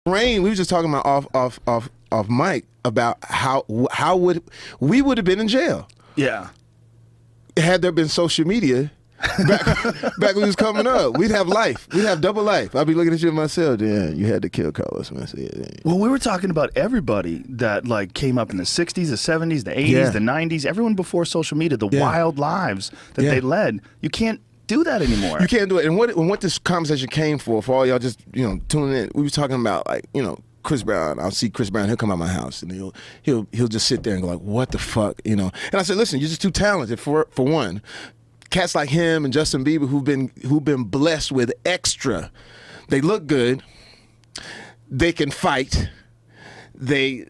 Rain, we were just talking about off mic about how would we would have been in jail. Yeah. Had there been social media back when we was coming up. We'd have life. We'd have double life. I'd be looking at you myself. Yeah, you had to kill Carlos. Man. So, yeah. Well, we were talking about everybody that like came up in the 60s, the 70s, the 80s, the 90s, everyone before social media, the wild lives that they led. You can't do that anymore. You can't do it. And what this conversation came for all y'all just, tuning in, we were talking about like, Chris Brown. I'll see Chris Brown, he'll come out my house and he'll just sit there and go like, what the fuck, And I said, listen, you're just too talented for one. Cats like him and Justin Bieber who've been blessed with extra. They look good. They can fight. They're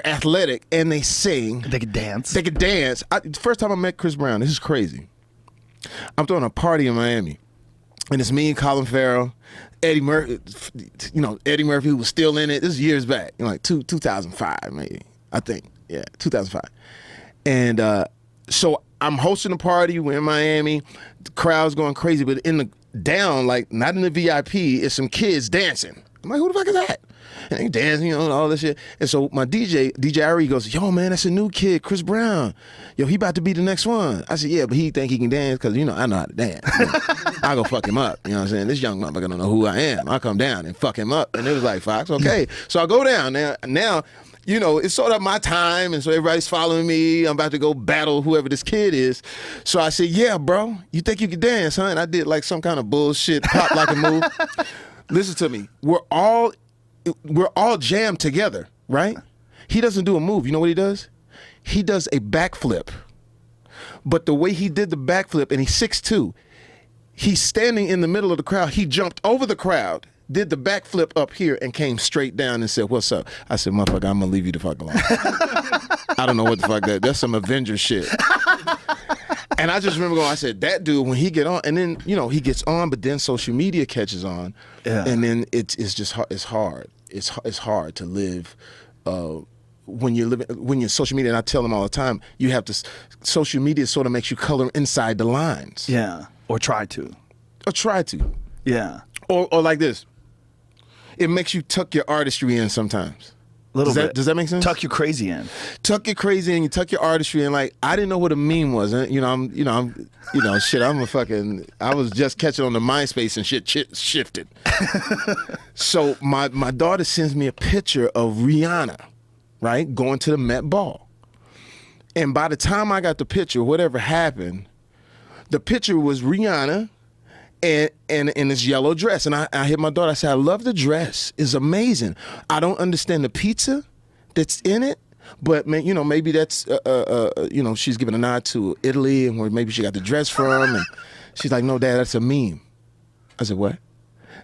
athletic and they sing. They could dance. They could dance. First time I met Chris Brown, this is crazy. I'm throwing a party in Miami, and it's me and Colin Farrell, Eddie Murphy. Eddie Murphy, who was still in it. This is years back, like 2005 maybe. I think, yeah, 2005. And so I'm hosting a party. We're in Miami. The crowd's going crazy, but in the down, like not in the VIP, it's some kids dancing. I'm like, who the fuck is that? And they dancing, all this shit. And so my DJ Ari goes, yo, man, that's a new kid, Chris Brown. Yo, he about to be the next one. I said, yeah, but he think he can dance because, I know how to dance. I go fuck him up. You know what I'm saying? This young motherfucker don't know who I am. I come down and fuck him up. And it was like, Fox, okay. So I go down. Now, it's sort of my time, and so everybody's following me. I'm about to go battle whoever this kid is. So I said, yeah, bro, you think you can dance, huh? And I did like some kind of bullshit pop like a move. Listen to me. We're all jammed together, right? He doesn't do a move. You know what he does? He does a backflip. But the way he did the backflip, and he's 6'2", he's standing in the middle of the crowd. He jumped over the crowd, did the backflip up here, and came straight down and said, what's up? I said, motherfucker, I'm going to leave you the fuck alone. I don't know what the fuck that's some Avengers shit. And I just remember going, I said, that dude, when he get on, and then, he gets on, but then social media catches on, and then it's just it's hard. It's hard to live when you're social media. And I tell them all the time, you have to, social media sort of makes you color inside the lines. Yeah, or try to. Yeah. Or like this, it makes you tuck your artistry in sometimes. Little bit. Does that make sense? Tuck your crazy in. Tuck your crazy in. You tuck your artistry in. Like I didn't know what a meme was. Shit. I was just catching on the MySpace and shit shifted. So my daughter sends me a picture of Rihanna, right, going to the Met Ball. And by the time I got the picture, whatever happened, the picture was Rihanna and in this yellow dress. And I hit my daughter, I said, I love the dress. It's amazing. I don't understand the pizza that's in it, but maybe that's, she's giving a nod to Italy and where maybe she got the dress from. And she's like, no, Dad, that's a meme. I said, what?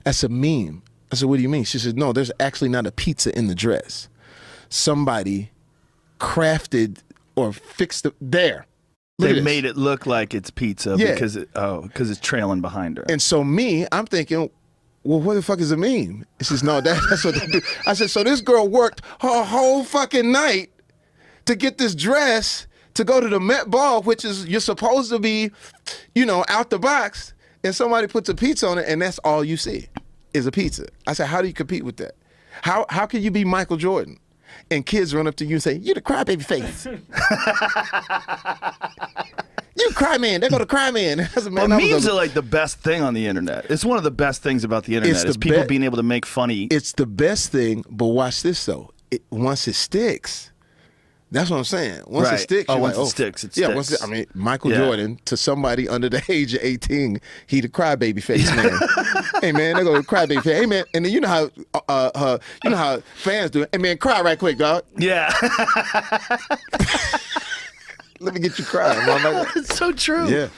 That's a meme. I said, what do you mean? She said, no, there's actually not a pizza in the dress. Somebody crafted or fixed it there. They made it look like it's pizza because it's trailing behind her. And so I'm thinking, well, what the fuck is a meme? She says, no, that's what they do. I said, so this girl worked her whole fucking night to get this dress to go to the Met Ball, which is, you're supposed to be, out the box, and somebody puts a pizza on it, and that's all you see is a pizza. I said, how do you compete with that? How can you be Michael Jordan? And kids run up to you and say, you the crybaby face. You cry man. They go to cry man. Well, memes are like the best thing on the internet. It's one of the best things about the internet is people being able to make funny. It's the best thing, but watch this though. Once it sticks, that's what I'm saying. Once it sticks, it sticks, it sticks. Michael Jordan to somebody under the age of 18, he the crybaby face man. Hey man, they go to crybaby face. Hey man, and then you know how fans do it. Hey man, cry right quick, dog. Yeah. Let me get you crying, mama. It's so true. Yeah.